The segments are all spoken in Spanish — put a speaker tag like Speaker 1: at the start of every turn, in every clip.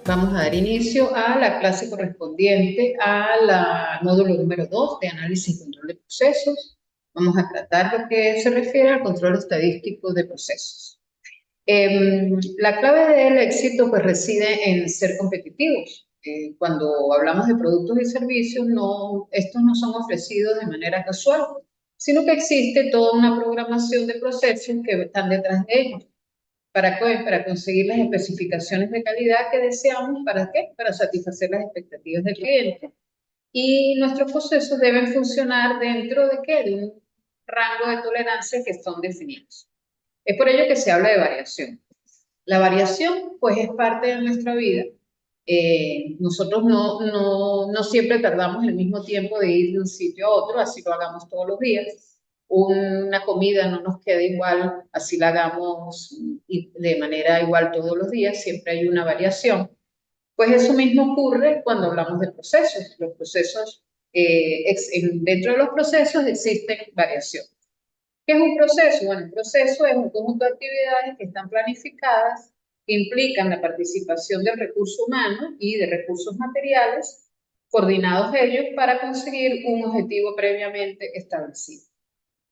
Speaker 1: Vamos a dar inicio a la clase correspondiente al módulo número 2 de análisis y control de procesos. Vamos a tratar lo que se refiere al control estadístico de procesos. La clave del éxito pues reside en ser competitivos. Cuando hablamos de productos y servicios, estos no son ofrecidos de manera casual, sino que existe toda una programación de procesos que están detrás de ellos. ¿Para qué? Para conseguir las especificaciones de calidad que deseamos. ¿Para qué? Para satisfacer las expectativas del cliente. Y nuestros procesos deben funcionar dentro de ¿qué? De un rango de tolerancia que son definidos. Es por ello que se habla de variación. La variación, pues, es parte de nuestra vida. Nosotros no siempre tardamos el mismo tiempo de ir de un sitio a otro, así lo hagamos todos los días. Una comida no nos queda igual, así la hagamos de manera igual todos los días, siempre hay una variación. Pues eso mismo ocurre cuando hablamos de procesos. Los procesos, dentro de los procesos existen variaciones. ¿Qué es un proceso? Bueno, un proceso es un conjunto de actividades que están planificadas, que implican la participación del recurso humano y de recursos materiales, coordinados ellos para conseguir un objetivo previamente establecido,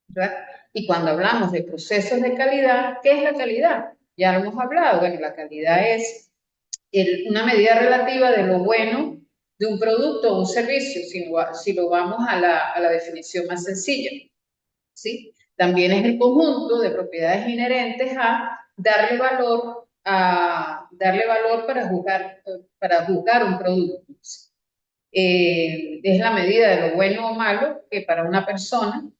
Speaker 1: ¿verdad? Y cuando hablamos de procesos de calidad, ¿qué es la calidad? Ya lo hemos hablado. Bueno, la calidad es una medida relativa de lo bueno de un producto o un servicio, si lo vamos a la definición más sencilla, ¿sí? También es el conjunto de propiedades inherentes a darle valor para juzgar un producto. Es la medida de lo bueno o malo que para una persona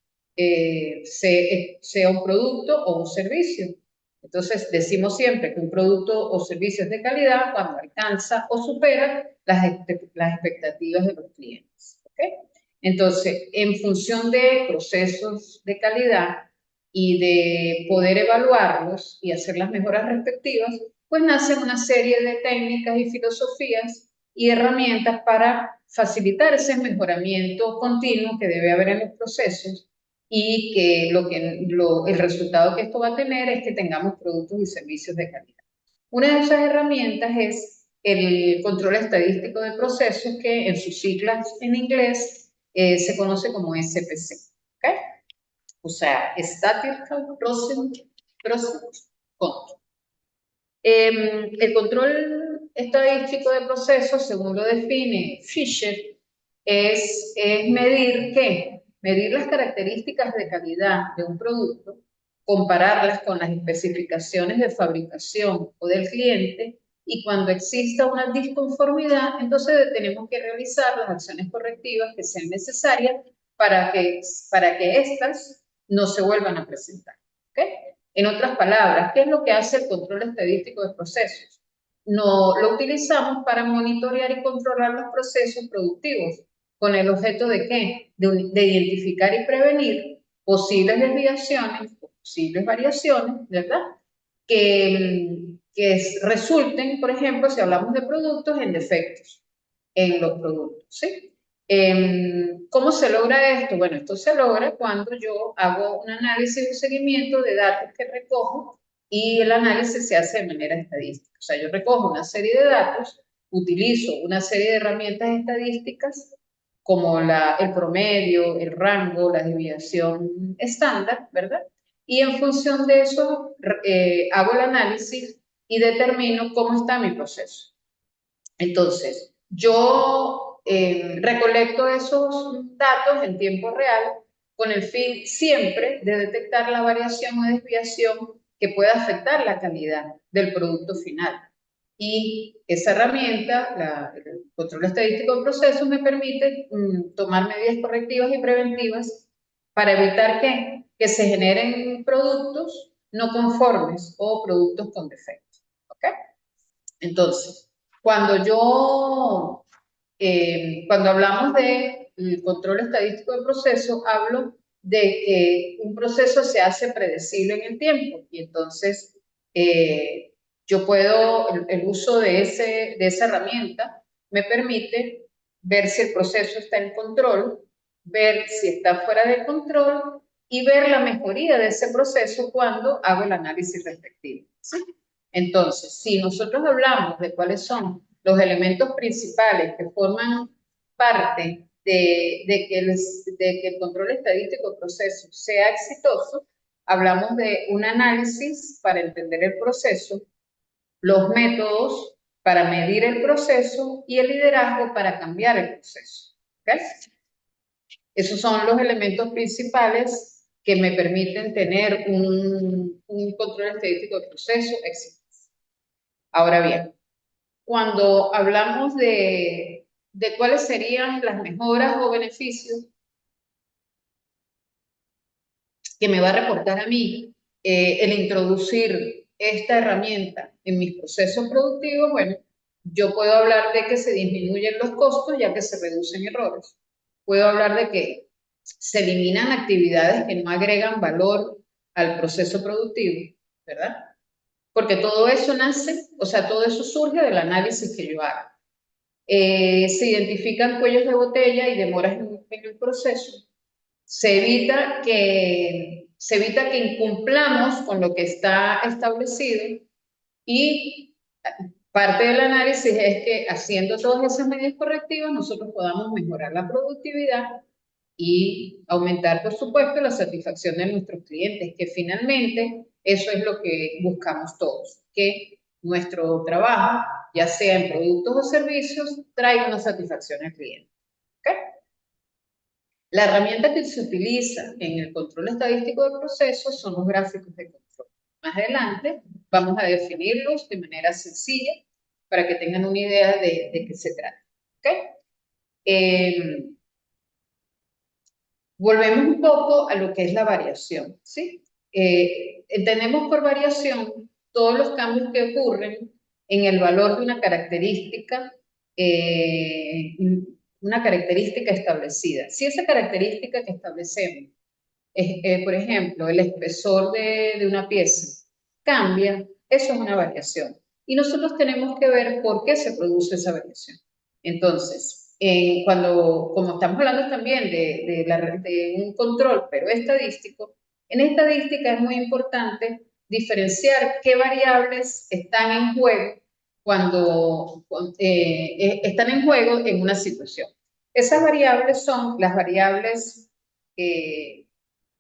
Speaker 1: sea un producto o un servicio. Entonces, decimos siempre que un producto o servicio es de calidad cuando alcanza o supera las expectativas de los clientes. ¿Okay? Entonces, en función de procesos de calidad y de poder evaluarlos y hacer las mejoras respectivas, pues nacen una serie de técnicas y filosofías y herramientas para facilitar ese mejoramiento continuo que debe haber en los procesos y que el resultado que esto va a tener es que tengamos productos y servicios de calidad. Una de esas herramientas es el control estadístico de procesos, que en sus siglas en inglés se conoce como SPC. ¿Okay? O sea, Statistical Process Control. El control estadístico de procesos, según lo define Fisher, es medir ¿qué? Medir las características de calidad de un producto, compararlas con las especificaciones de fabricación o del cliente, y cuando exista una disconformidad, entonces tenemos que realizar las acciones correctivas que sean necesarias para que éstas no se vuelvan a presentar. ¿Okay? En otras palabras, ¿qué es lo que hace el control estadístico de procesos? No, lo utilizamos para monitorear y controlar los procesos productivos, con el objeto de ¿qué? De identificar y prevenir posibles desviaciones, posibles variaciones, ¿verdad? Que resulten, por ejemplo, si hablamos de productos, en defectos en los productos, ¿sí? ¿Cómo se logra esto? Bueno, esto se logra cuando yo hago un análisis y un seguimiento de datos que recojo, y el análisis se hace de manera estadística. O sea, yo recojo una serie de datos, utilizo una serie de herramientas estadísticas como el promedio, el rango, la desviación estándar, ¿verdad? Y en función de eso hago el análisis y determino cómo está mi proceso. Entonces, yo recolecto esos datos en tiempo real con el fin siempre de detectar la variación o desviación que pueda afectar la calidad del producto final. Y esa herramienta, el control estadístico de procesos, me permite tomar medidas correctivas y preventivas para evitar que se generen productos no conformes o productos con defectos. ¿Ok? Entonces, cuando hablamos de control estadístico de proceso, hablo de que un proceso se hace predecible en el tiempo, y entonces yo puedo, el uso de esa herramienta me permite ver si el proceso está en control, ver si está fuera de control y ver la mejoría de ese proceso cuando hago el análisis respectivo, ¿sí? Entonces, si nosotros hablamos de cuáles son los elementos principales que forman parte de que el control estadístico del proceso sea exitoso, hablamos de un análisis para entender el proceso, los métodos para medir el proceso y el liderazgo para cambiar el proceso. ¿Okay? Esos son los elementos principales que me permiten tener un control estadístico del proceso exitoso. Ahora bien, cuando hablamos de cuáles serían las mejoras o beneficios que me va a reportar a mí el introducir esta herramienta en mis procesos productivos, bueno, yo puedo hablar de que se disminuyen los costos ya que se reducen errores. Puedo hablar de que se eliminan actividades que no agregan valor al proceso productivo, ¿verdad? Porque todo eso nace, o sea, todo eso surge del análisis que yo hago. Se identifican cuellos de botella y demoras en el proceso. Se evita que incumplamos con lo que está establecido y parte del análisis es que haciendo todas esas medidas correctivas nosotros podamos mejorar la productividad y aumentar, por supuesto, la satisfacción de nuestros clientes, que finalmente eso es lo que buscamos todos, que nuestro trabajo, ya sea en productos o servicios, traiga una satisfacción al cliente. ¿Okay? La herramienta que se utiliza en el control estadístico de procesos son los gráficos de control. Más adelante vamos a definirlos de manera sencilla para que tengan una idea de qué se trata. ¿Okay? Volvemos un poco a lo que es la variación, ¿sí? Entendemos por variación todos los cambios que ocurren en el valor de una característica establecida. Si esa característica que establecemos es, por ejemplo, el espesor de una pieza cambia, eso es una variación. Y nosotros tenemos que ver por qué se produce esa variación. Entonces, como estamos hablando también de un control, pero estadístico, en estadística es muy importante diferenciar qué variables están en juego cuando están en juego en una situación. Esas variables son las variables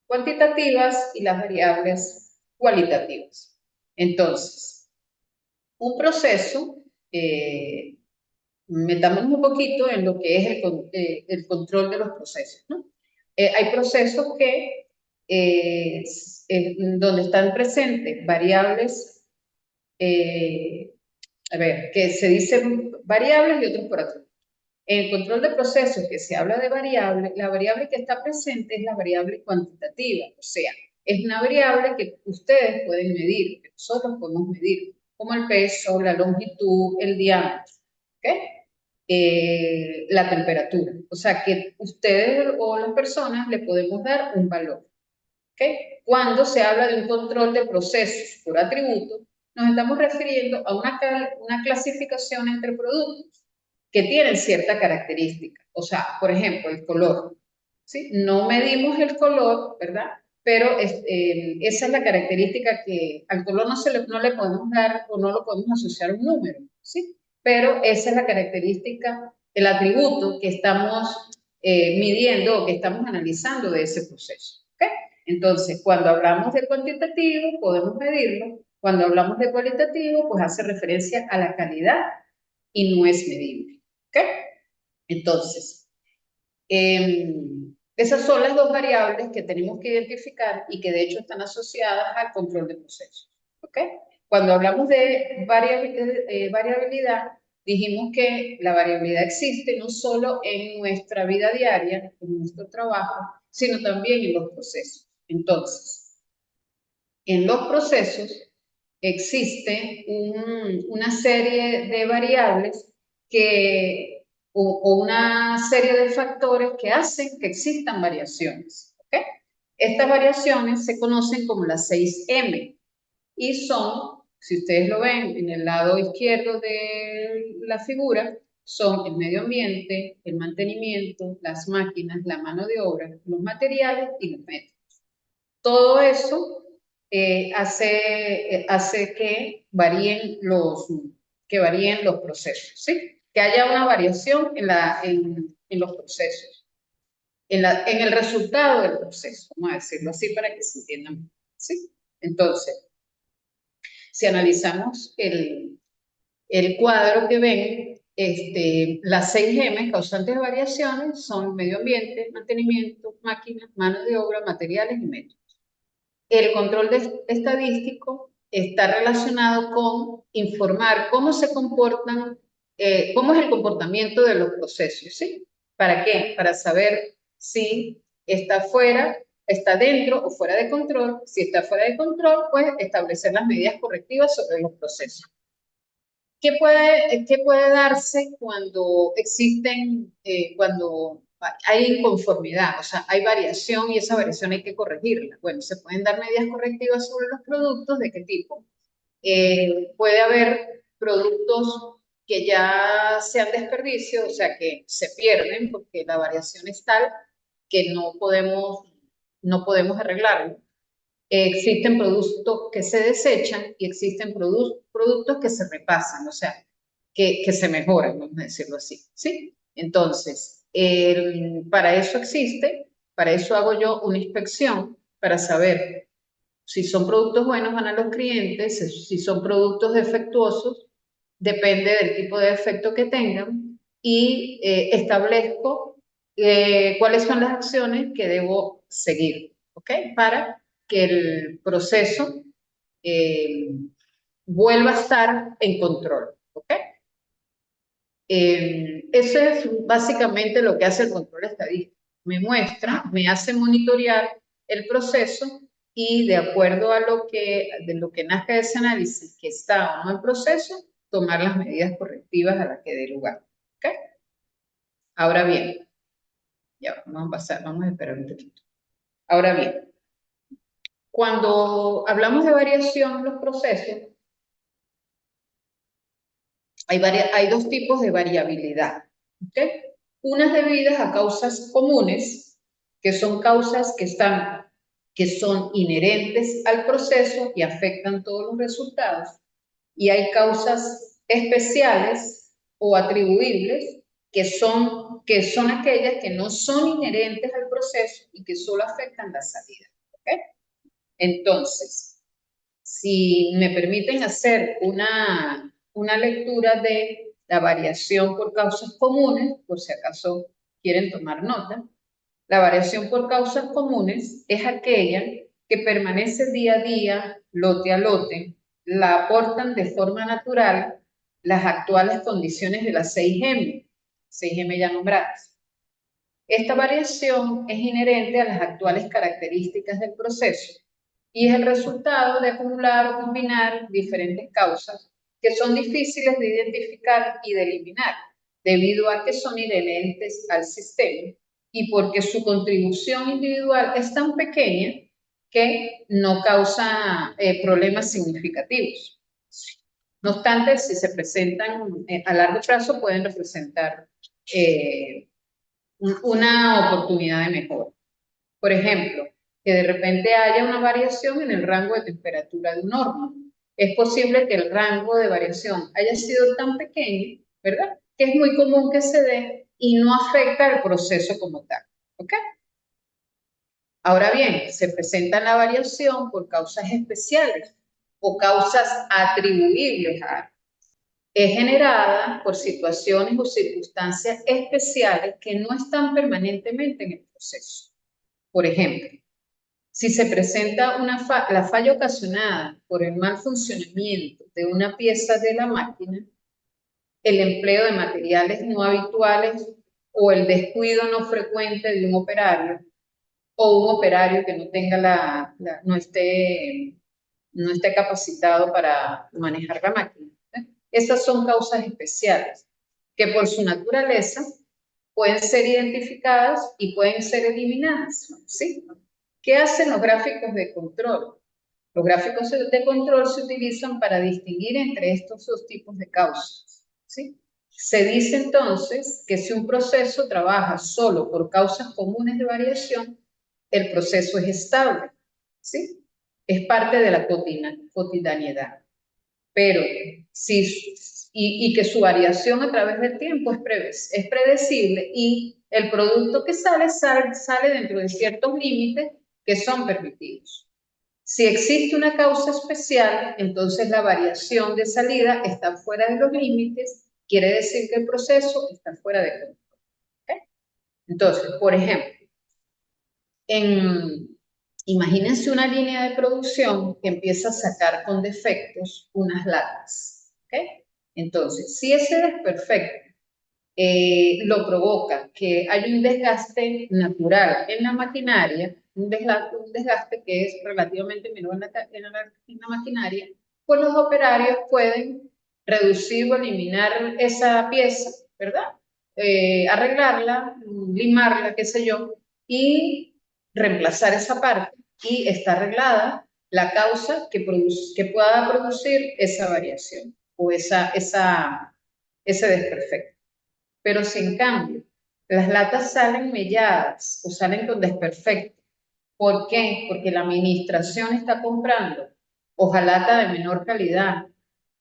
Speaker 1: cuantitativas y las variables cualitativas. Entonces, un proceso, metámonos un poquito en lo que es el control de los procesos, ¿no? Hay procesos donde están presentes variables, que se dicen variables y otros por atrás. En el control de procesos que se habla de variable, la variable que está presente es la variable cuantitativa, o sea, es una variable que ustedes pueden medir, que nosotros podemos medir, como el peso, la longitud, el diámetro, ¿ok? La temperatura, o sea, que ustedes o las personas le podemos dar un valor, ¿ok? Cuando se habla de un control de procesos por atributo, nos estamos refiriendo a una clasificación entre productos que tienen cierta característica. O sea, por ejemplo, el color. ¿Sí? No medimos el color, ¿verdad? Pero esa es la característica que al color no le podemos dar o no lo podemos asociar a un número, ¿sí? Pero esa es la característica, el atributo que estamos midiendo o que estamos analizando de ese proceso. ¿Okay? Entonces, cuando hablamos de cuantitativo, podemos medirlo. Cuando hablamos de cualitativo, pues hace referencia a la calidad y no es medible. ¿Ok? Entonces, esas son las dos variables que tenemos que identificar y que de hecho están asociadas al control de procesos. ¿Ok? Cuando hablamos de variabilidad, dijimos que la variabilidad existe no solo en nuestra vida diaria, en nuestro trabajo, sino también en los procesos. Entonces, en los procesos existe una serie de variables o una serie de factores que hacen que existan variaciones. ¿Okay? Estas variaciones se conocen como las 6M y son, si ustedes lo ven en el lado izquierdo de la figura, son el medio ambiente, el mantenimiento, las máquinas, la mano de obra, los materiales y los métodos. Todo eso hace que varíen que varíen los procesos, ¿sí? Que haya una variación en los procesos, en el resultado del proceso, vamos a decirlo así para que se entienda mejor, ¿sí? Entonces, si analizamos el cuadro que ven, las 6M causantes de variaciones son medio ambiente, mantenimiento, máquinas, mano de obra, materiales y métodos. El control estadístico está relacionado con informar cómo se comportan, cómo es el comportamiento de los procesos, ¿sí? ¿Para qué? Para saber si está fuera, está dentro o fuera de control. Si está fuera de control, pues establecer las medidas correctivas sobre los procesos. ¿Qué puede darse cuando existen, cuando hay inconformidad? O sea, hay variación y esa variación hay que corregirla. Bueno, se pueden dar medidas correctivas sobre los productos. ¿De qué tipo? Puede haber productos que ya sean desperdicio, o sea, que se pierden porque la variación es tal que no podemos arreglarlo. Existen productos que se desechan y existen productos que se repasan, o sea, que se mejoran, vamos a decirlo así, ¿sí? Entonces, para eso existe, para eso hago yo una inspección, para saber si son productos buenos van a los clientes, si son productos defectuosos, depende del tipo de defecto que tengan, y establezco cuáles son las acciones que debo seguir, ¿ok? Para que el proceso eh, vuelva a estar en control, ¿ok? Eso es básicamente lo que hace el control estadístico. Me muestra, me hace monitorear el proceso y de acuerdo a de lo que nazca de ese análisis que está o no en proceso, tomar las medidas correctivas a las que dé lugar. ¿Ok? Ahora bien, ya vamos a pasar, vamos a esperar un poquito. Ahora bien, cuando hablamos de variación en los procesos, hay dos tipos de variabilidad. ¿Okay? Unas debidas a causas comunes, que son causas que son inherentes al proceso y afectan todos los resultados. Y hay causas especiales o atribuibles, que son aquellas que no son inherentes al proceso y que solo afectan la salida. ¿Okay? Entonces, si me permiten hacer una lectura de la variación por causas comunes, por si acaso quieren tomar nota, la variación por causas comunes es aquella que permanece día a día, lote a lote, la aportan de forma natural las actuales condiciones de las 6M ya nombradas. Esta variación es inherente a las actuales características del proceso y es el resultado de acumular o combinar diferentes causas que son difíciles de identificar y de eliminar, debido a que son inherentes al sistema y porque su contribución individual es tan pequeña que no causa problemas significativos. No obstante, si se presentan a largo plazo, pueden representar una oportunidad de mejora. Por ejemplo, que de repente haya una variación en el rango de temperatura de un horno. Es posible que el rango de variación haya sido tan pequeño, ¿verdad? Que es muy común que se dé y no afecta el proceso como tal. ¿Ok? Ahora bien, se presenta la variación por causas especiales o causas atribuibles a es generada por situaciones o circunstancias especiales que no están permanentemente en el proceso. Por ejemplo, si se presenta la falla ocasionada por el mal funcionamiento de una pieza de la máquina, el empleo de materiales no habituales o el descuido no frecuente de un operario o un operario que no tenga no esté capacitado para manejar la máquina. Esas son causas especiales que por su naturaleza pueden ser identificadas y pueden ser eliminadas, ¿sí? ¿Qué hacen los gráficos de control? Los gráficos de control se utilizan para distinguir entre estos dos tipos de causas, ¿sí? Se dice entonces que si un proceso trabaja solo por causas comunes de variación, el proceso es estable, ¿sí? Es parte de la cotidianidad. Pero si y que su variación a través del tiempo es predecible y el producto que sale dentro de ciertos límites que son permitidos. Si existe una causa especial, entonces la variación de salida está fuera de los límites, quiere decir que el proceso está fuera de control. ¿Okay? Entonces, por ejemplo, imagínense una línea de producción que empieza a sacar con defectos unas latas. ¿Okay? Entonces, si ese desperfecto lo provoca que hay un desgaste natural en la maquinaria, un desgaste que es relativamente menor en la maquinaria, pues los operarios pueden reducir o eliminar esa pieza, ¿verdad? Arreglarla, limarla, qué sé yo, y reemplazar esa parte y está arreglada la causa que pueda producir esa variación o ese desperfecto. Pero si en cambio las latas salen melladas o salen con desperfecto, ¿por qué? Porque la administración está comprando hojalata de menor calidad,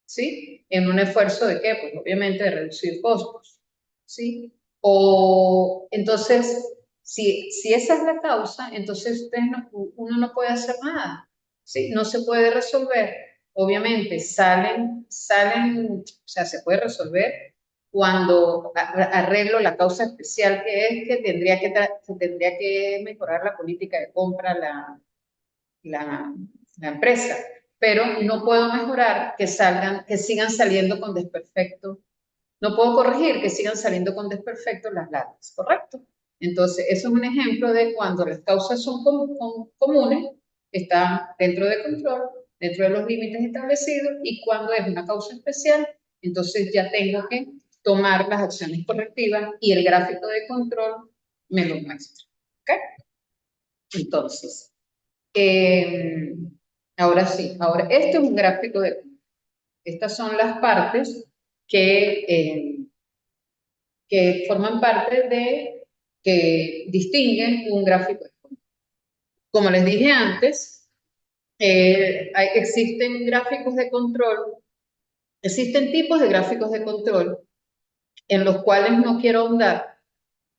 Speaker 1: ¿sí? En un esfuerzo de qué? Pues obviamente de reducir costos, ¿sí? O entonces, si esa es la causa, entonces uno no puede hacer nada, ¿sí? No se puede resolver. Obviamente salen, o sea, se puede resolver cuando arreglo la causa especial que es que tendría que mejorar la política de compra la empresa, pero no puedo mejorar que sigan saliendo con desperfecto, no puedo corregir que sigan saliendo con desperfecto las latas, ¿correcto? Entonces, eso es un ejemplo de cuando las causas son comunes, están dentro de control, dentro de los límites establecidos, y cuando es una causa especial, entonces ya tengo que tomar las acciones correctivas y el gráfico de control me lo muestra. ¿Ok? Entonces, ahora sí, ahora este es un gráfico de... Estas son las partes que forman parte que distinguen un gráfico de control. Como les dije antes, existen gráficos de control, existen tipos de gráficos de control en los cuales no quiero ahondar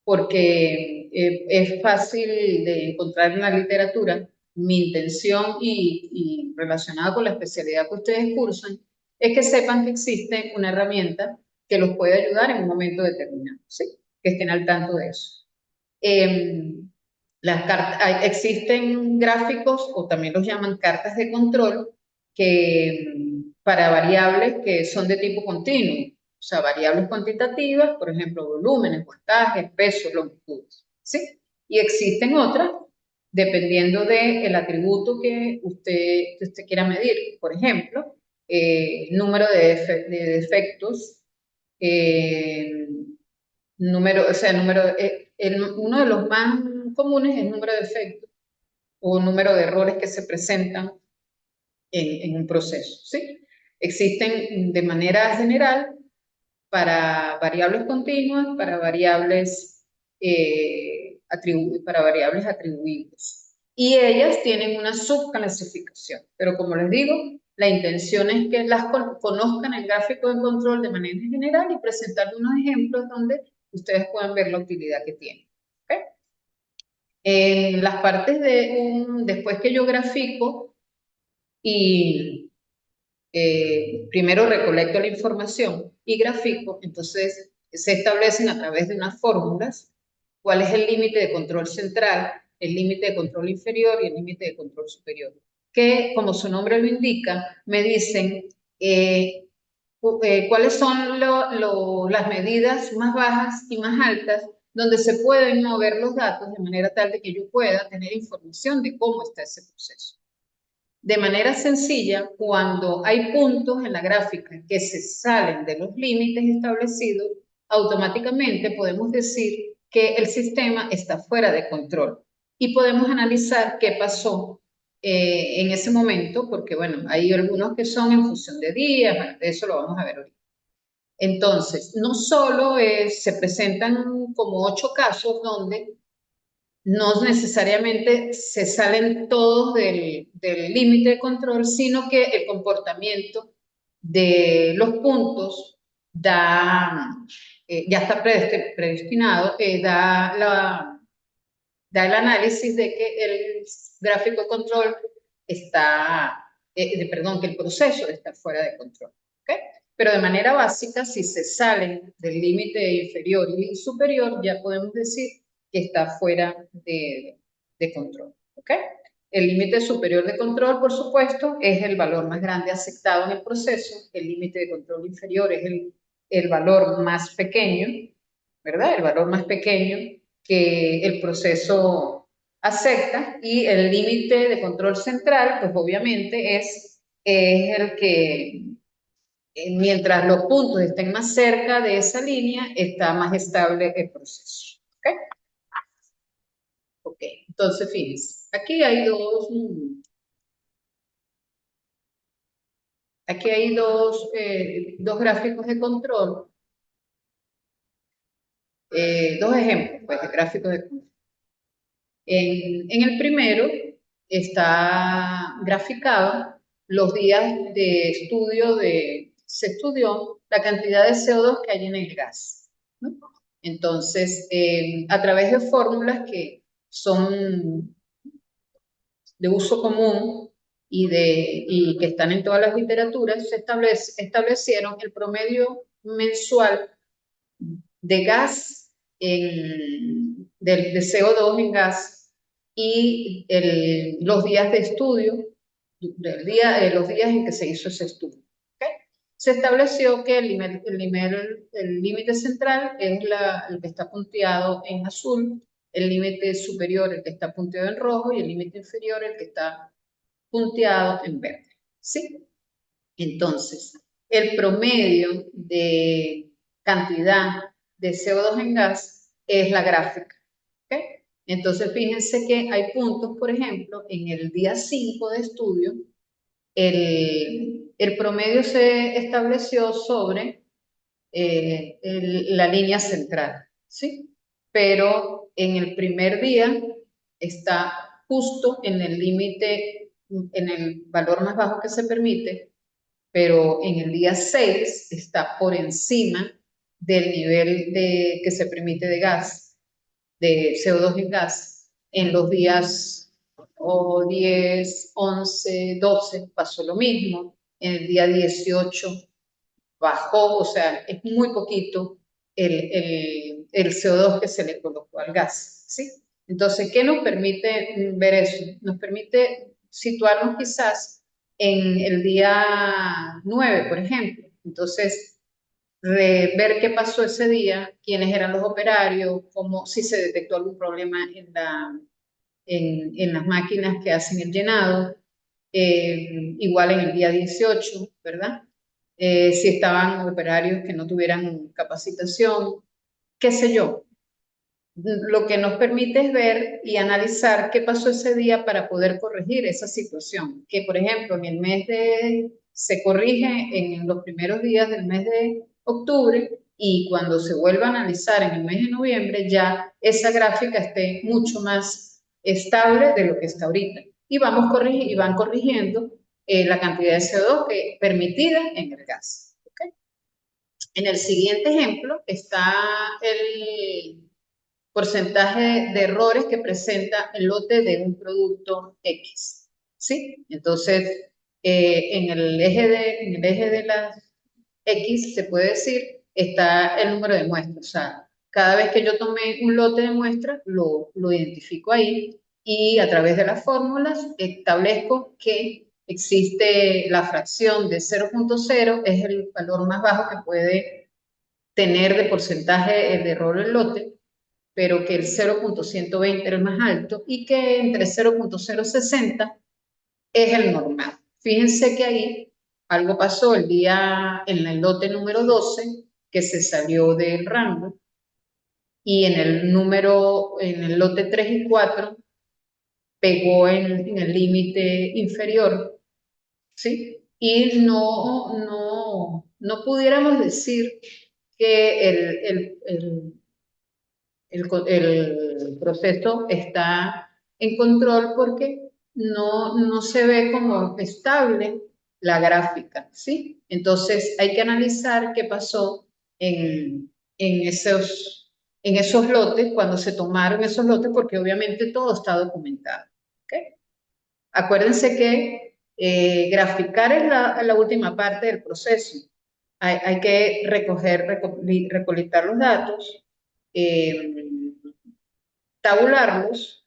Speaker 1: porque es fácil de encontrar en la literatura. Mi intención y relacionada con la especialidad que ustedes cursan es que sepan que existe una herramienta que los puede ayudar en un momento determinado, ¿sí? Que estén al tanto de eso. Existen gráficos, o también los llaman cartas de control, para variables que son de tipo continuo, o sea, variables cuantitativas, por ejemplo, volúmenes, voltajes, pesos, longitudes, ¿sí? Y existen otras, dependiendo del atributo que usted quiera medir. Por ejemplo, número de defectos, uno de los más comunes es el número de defectos o número de errores que se presentan en un proceso, ¿sí? Existen de manera general para variables continuas, para variables atribuibles. Y ellas tienen una subclasificación, pero como les digo, la intención es que las conozcan el gráfico de control de manera general y presentar unos ejemplos donde ustedes puedan ver la utilidad que tiene. ¿Okay? En las partes después que yo grafico y primero recolecto la información y grafico, entonces se establecen a través de unas fórmulas cuál es el límite de control central, el límite de control inferior y el límite de control superior, que como su nombre lo indica, me dicen cuáles son las medidas más bajas y más altas donde se pueden mover los datos de manera tal de que yo pueda tener información de cómo está ese proceso. De manera sencilla, cuando hay puntos en la gráfica que se salen de los límites establecidos, automáticamente podemos decir que el sistema está fuera de control y podemos analizar qué pasó en ese momento, porque bueno, hay algunos que son en función de días, bueno, de eso lo vamos a ver ahorita. Entonces, no solo se presentan como 8 casos donde no necesariamente se salen todos del límite de control, sino que el comportamiento de los puntos ya está predestinado, da el análisis de que el gráfico de control está, perdón, que el proceso está fuera de control. ¿Okay? Pero de manera básica, si se salen del límite inferior y superior, ya podemos decir que está fuera de control. ¿Okay? El límite superior de control, por supuesto, es el valor más grande aceptado en el proceso. El límite de control inferior es el valor más pequeño, ¿verdad? El valor más pequeño que el proceso acepta, y el límite de control central, pues obviamente es el que, mientras los puntos estén más cerca de esa línea, está más estable el proceso. ¿Ok? Ok, entonces fíjense, aquí hay dos gráficos de control, dos ejemplos pues, de gráficos de control. En el primero está graficado los días de estudio se estudió la cantidad de CO2 que hay en el gas, ¿no? Entonces, a través de fórmulas que son de uso común y que están en todas las literaturas, se establecieron el promedio mensual de gas, de CO2 en gas, y los días de estudio, los días en que se hizo ese estudio. ¿Okay? Se estableció que el límite central es el que está punteado en azul, el límite superior el que está punteado en rojo y el límite inferior el que está punteado en verde. ¿Sí? Entonces, el promedio de cantidad de CO2 en gas es la gráfica. ¿Okay? Entonces, fíjense que hay puntos, por ejemplo, en el día 5 de estudio, el promedio se estableció sobre la línea central, ¿sí? Pero en el primer día está justo en el límite, en el valor más bajo que se permite, pero en el día 6 está por encima del nivel que se permite de gas, de CO2 en gas. En los días 10, 11, 12 pasó lo mismo. En el día 18 bajó, o sea, es muy poquito el CO2 que se le colocó al gas, ¿sí? Entonces, ¿qué nos permite ver eso? Nos permite situarnos quizás en el día 9, por ejemplo. Entonces, ver qué pasó ese día, quiénes eran los operarios, si se detectó algún problema en las máquinas que hacen el llenado, igual en el día 18, ¿verdad? Si estaban operarios que no tuvieran capacitación, qué sé yo. Lo que nos permite es ver y analizar qué pasó ese día para poder corregir esa situación. Que, por ejemplo, se corrige en los primeros días del mes de octubre, y cuando se vuelva a analizar en el mes de noviembre, ya esa gráfica esté mucho más estable de lo que está ahorita. Y van corrigiendo la cantidad de CO2 permitida en el gas. ¿Okay? En el siguiente ejemplo está el porcentaje de errores que presenta el lote de un producto X. ¿Sí? Entonces, en el eje de las X, se puede decir, está el número de muestras. O sea, cada vez que yo tomé un lote de muestras, lo identifico ahí, y a través de las fórmulas establezco que existe la fracción de 0.0, es el valor más bajo que puede tener de porcentaje de error el lote, pero que el 0.120 era el más alto, y que entre 0.060 es el normal. Fíjense que ahí algo pasó en el lote número 12, que se salió del rango, y en el lote 3 y 4 pegó en el límite inferior, ¿sí? Y no pudiéramos decir que el proceso está en control, porque no se ve como estable la gráfica, ¿sí? Entonces hay que analizar qué pasó en esos lotes, cuando se tomaron esos lotes, porque obviamente todo está documentado. ¿Okay? Acuérdense que graficar es la última parte del proceso. Hay que recolectar los datos, tabularlos,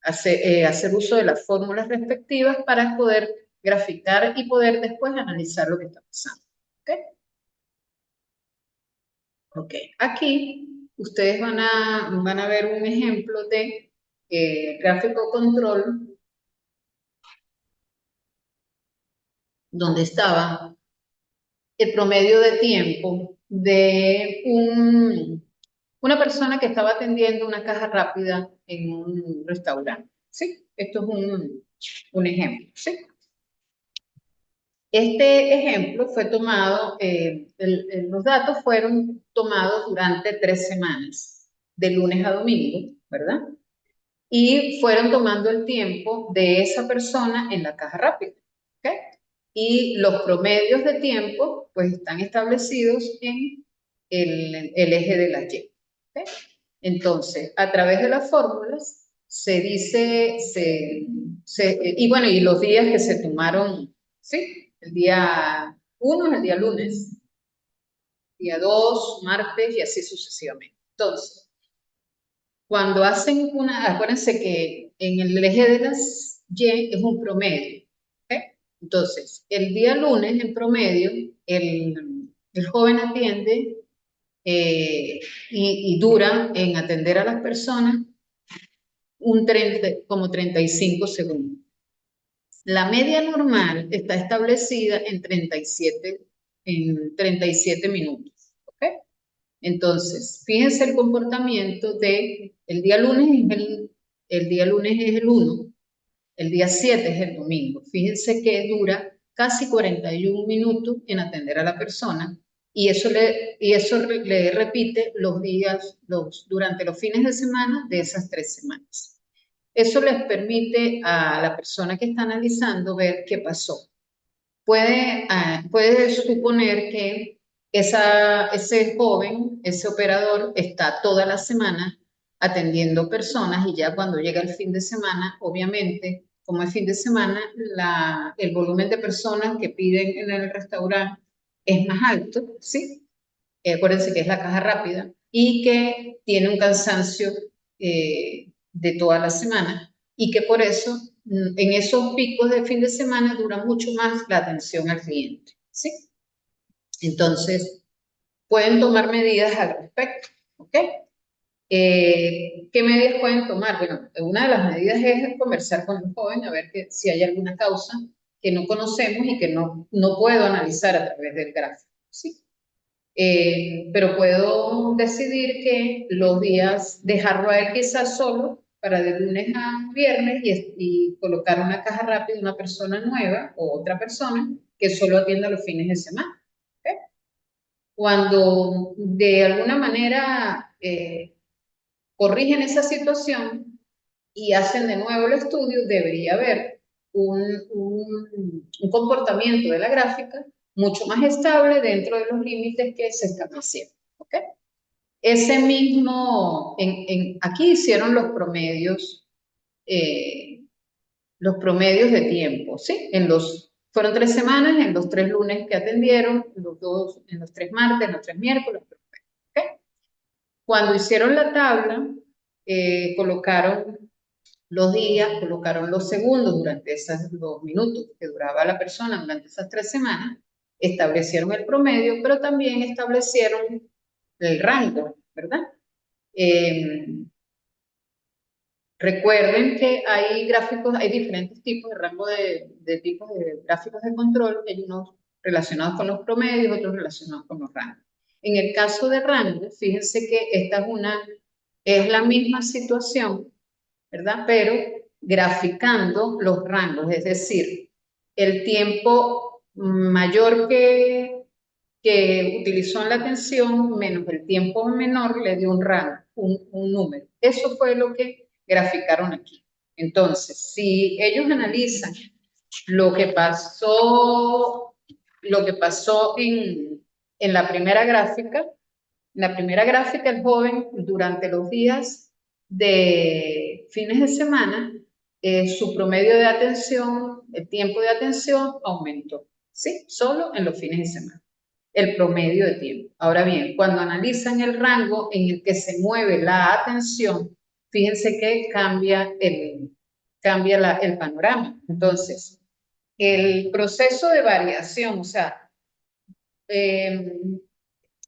Speaker 1: hacer uso de las fórmulas respectivas para poder graficar y poder después analizar lo que está pasando. ¿Okay? Ok, aquí ustedes van a ver un ejemplo de gráfico control donde estaba el promedio de tiempo de una persona que estaba atendiendo una caja rápida en un restaurante. ¿Sí? Esto es un ejemplo. ¿Sí? Este ejemplo fue tomado, los datos fueron tomados durante 3 semanas, de lunes a domingo, ¿verdad? Y fueron tomando el tiempo de esa persona en la caja rápida. ¿Okay? Y los promedios de tiempo pues están establecidos en el eje de la Y. ¿Okay? Entonces, a través de las fórmulas se dice, y bueno, y los días que se tomaron, ¿sí? El día 1 es el día lunes, día 2, martes y así sucesivamente. Entonces, cuando hacen acuérdense que en el eje de las Y es un promedio. ¿Okay? Entonces, el día lunes, en promedio, el joven atiende y dura en atender a las personas como 35 segundos. La media normal está establecida en 37 minutos. ¿Okay? Entonces, fíjense el comportamiento de el día lunes el día lunes es el 1, el día 7 es el domingo. Fíjense que dura casi 41 minutos en atender a la persona y eso le repite los días, durante los fines de semana de esas 3 semanas. Eso les permite a la persona que está analizando ver qué pasó. Puede suponer que ese joven, ese operador, está toda la semana atendiendo personas y ya cuando llega el fin de semana, obviamente, como es fin de semana, el volumen de personas que piden en el restaurante es más alto, ¿sí? Acuérdense que es la caja rápida y que tiene un cansancio de toda la semana y que por eso en esos picos de fin de semana dura mucho más la atención al cliente, ¿sí? Entonces, pueden tomar medidas al respecto, ¿ok? ¿Qué medidas pueden tomar? Bueno, una de las medidas es conversar con el joven a ver si hay alguna causa que no conocemos y que no puedo analizar a través del gráfico, ¿sí? Pero puedo decidir que los días dejarlo a él quizás solo para de lunes a viernes y colocar una caja rápida, una persona nueva o otra persona que solo atienda los fines de semana. ¿Okay? Cuando de alguna manera corrigen esa situación y hacen de nuevo el estudio, debería haber un comportamiento de la gráfica mucho más estable dentro de los límites que se establecieron. ¿Okay? Ese mismo, aquí hicieron los promedios de tiempo, ¿sí? Fueron 3 semanas, en los 3 lunes que atendieron, en los 3 martes, en los 3 miércoles. ¿Okay? Cuando hicieron la tabla, colocaron los días, colocaron los segundos durante los minutos que duraba la persona durante esas 3 semanas, establecieron el promedio, pero también establecieron el rango, ¿verdad? Recuerden que hay gráficos, hay diferentes tipos de rango de tipos de gráficos de control, hay unos relacionados con los promedios, otros relacionados con los rangos. En el caso de rango, fíjense que esta es la misma situación, ¿verdad? Pero graficando los rangos, es decir, el tiempo mayor que utilizó en la atención menos el tiempo menor le dio un rango, un número. Eso fue lo que graficaron aquí. Entonces, si ellos analizan lo que pasó en la primera gráfica, el joven durante los días de fines de semana, su promedio de atención, el tiempo de atención aumentó, ¿sí? Solo en los fines de semana, el promedio de tiempo. Ahora bien, cuando analizan el rango en el que se mueve la atención, fíjense que cambia el panorama. Entonces, el proceso de variación, o sea,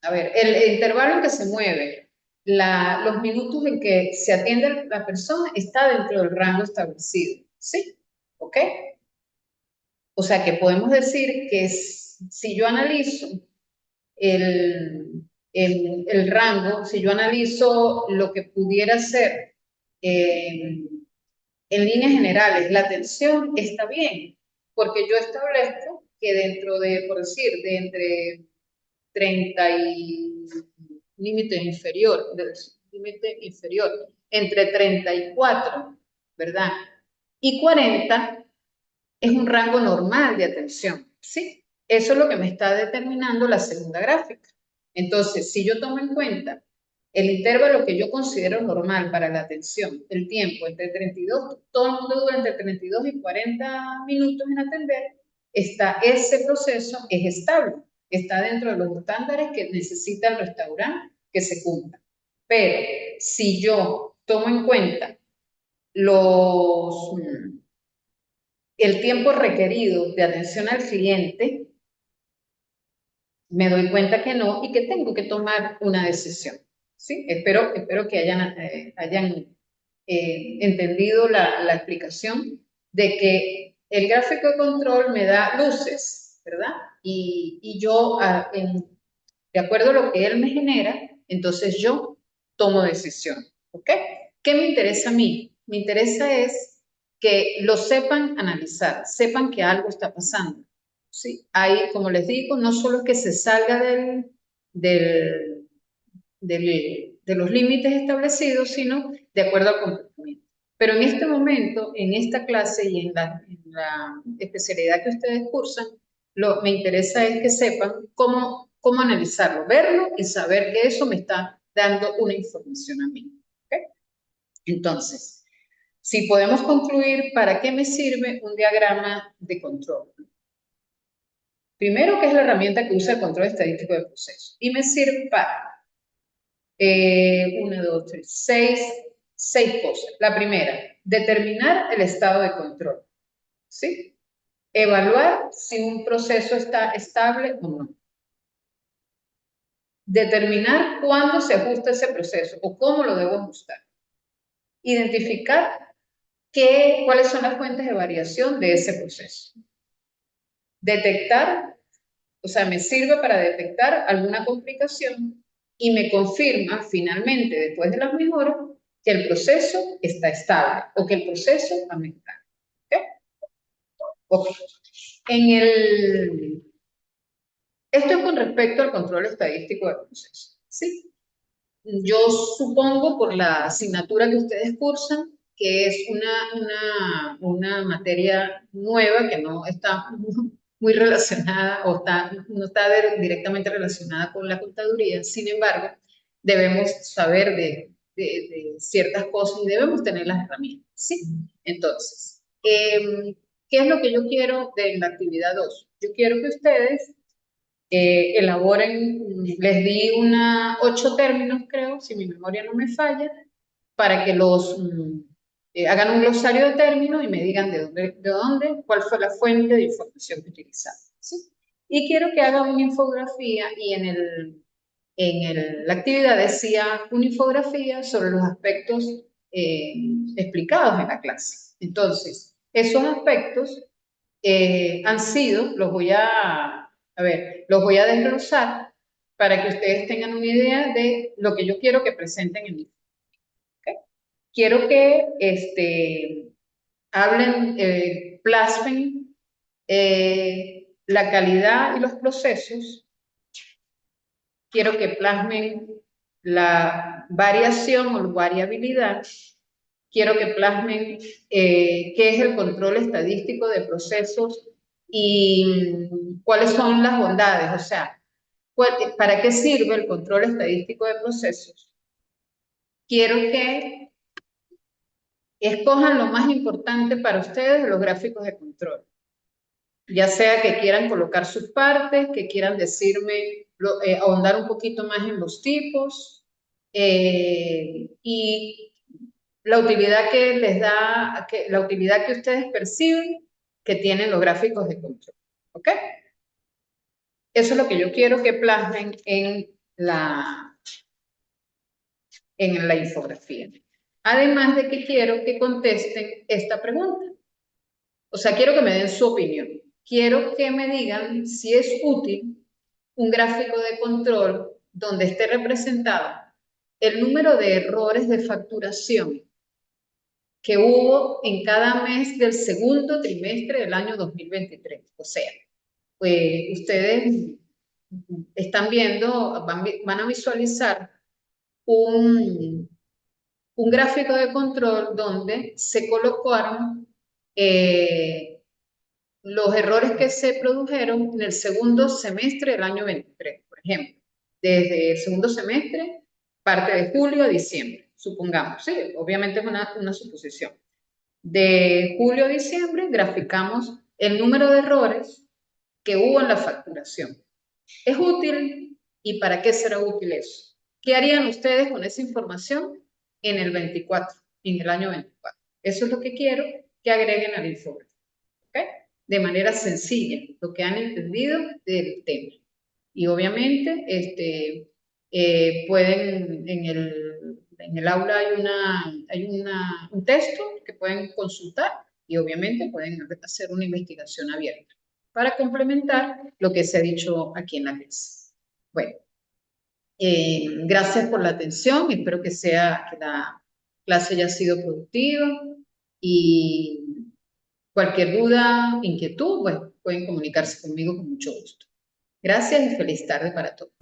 Speaker 1: a ver, el intervalo en que se mueve, los minutos en que se atiende a la persona está dentro del rango establecido, ¿sí? ¿Ok? O sea que podemos decir que si yo analizo el, el rango, si yo analizo lo que pudiera ser en líneas generales, la atención está bien, porque yo establezco que dentro de, por decir, de entre 30 y límite inferior, entre 34, ¿verdad? Y 40 es un rango normal de atención, ¿sí? Eso es lo que me está determinando la segunda gráfica. Entonces, si yo tomo en cuenta el intervalo que yo considero normal para la atención, el tiempo entre 32, todo el mundo dura entre 32 y 40 minutos en atender, ese proceso es estable, está dentro de los estándares que necesita el restaurante que se cumplan. Pero si yo tomo en cuenta el tiempo requerido de atención al cliente, me doy cuenta que no y que tengo que tomar una decisión. ¿Sí? Espero que hayan entendido la explicación de que el gráfico de control me da luces, ¿verdad? Y yo, de acuerdo a lo que él me genera, entonces yo tomo decisión. ¿Ok? ¿Qué me interesa a mí? Me interesa es que lo sepan analizar, sepan que algo está pasando. ¿Sí? Ahí, como les digo, no solo es que se salga del, de los límites establecidos, sino de acuerdo al comportamiento. Pero en este momento, en esta clase y en la especialidad que ustedes cursan, me interesa es que sepan cómo analizarlo, verlo y saber que eso me está dando una información a mí. ¿Okay? Entonces, si podemos concluir, ¿para qué me sirve un diagrama de control? Primero, que es la herramienta que usa el control estadístico de procesos. Y me sirve para, 1, 2, 3, 6 cosas. La primera, determinar el estado de control. ¿Sí? Evaluar si un proceso está estable o no. Determinar cuándo se ajusta ese proceso o cómo lo debo ajustar. Identificar cuáles son las fuentes de variación de ese proceso. Detectar, o sea, me sirve para detectar alguna complicación y me confirma finalmente, después de las mejoras, que el proceso está estable o que el proceso ha mejorado. ¿Ok? Esto es con respecto al control estadístico del proceso. ¿Sí? Yo supongo por la asignatura que ustedes cursan que es una materia nueva que no está muy relacionada o no está directamente relacionada con la contaduría. Sin embargo, debemos saber de ciertas cosas y debemos tener las herramientas. ¿Sí? Entonces, ¿qué es lo que yo quiero de la actividad 2? Yo quiero que ustedes elaboren, les di 8 términos, creo, si mi memoria no me falla, para que hagan un glosario de términos y me digan cuál fue la fuente de información que utilizaron. ¿Sí? Y quiero que hagan una infografía y la actividad decía una infografía sobre los aspectos explicados en la clase. Entonces, esos aspectos han sido, los voy a desglosar para que ustedes tengan una idea de lo que yo quiero que presenten en mi. ¿Okay? Quiero que hablen, plasmen la calidad y los procesos. Quiero que plasmen la variación o variabilidad. Quiero que plasmen qué es el control estadístico de procesos y cuáles son las bondades, o sea, ¿Para qué sirve el control estadístico de procesos? Quiero que escojan lo más importante para ustedes de los gráficos de control. Ya sea que quieran colocar sus partes, que quieran decirme, ahondar un poquito más en los tipos, y la utilidad que les da, la utilidad que ustedes perciben que tienen los gráficos de control. ¿Ok? Eso es lo que yo quiero que plasmen en la infografía. Además de que quiero que contesten esta pregunta. O sea, quiero que me den su opinión. Quiero que me digan si es útil un gráfico de control donde esté representado el número de errores de facturación que hubo en cada mes del segundo trimestre del año 2023. O sea, pues ustedes están viendo, van a visualizar un gráfico de control donde se colocaron los errores que se produjeron en el segundo semestre del año 23, por ejemplo, desde el segundo semestre, parte de julio a diciembre, supongamos, sí, obviamente es una suposición. De julio a diciembre graficamos el número de errores que hubo en la facturación. ¿Es útil? ¿Y para qué será útil eso? ¿Qué harían ustedes con esa información en el 24, en el año 24? Eso es lo que quiero que agreguen al infografía. ¿Ok? De manera sencilla, lo que han entendido del tema. Y obviamente, pueden, en el aula hay un texto que pueden consultar y obviamente pueden hacer una investigación abierta para complementar lo que se ha dicho aquí en la clase. Bueno, gracias por la atención, espero que la clase haya sido productiva y cualquier duda, inquietud, pues pueden comunicarse conmigo con mucho gusto. Gracias y feliz tarde para todos.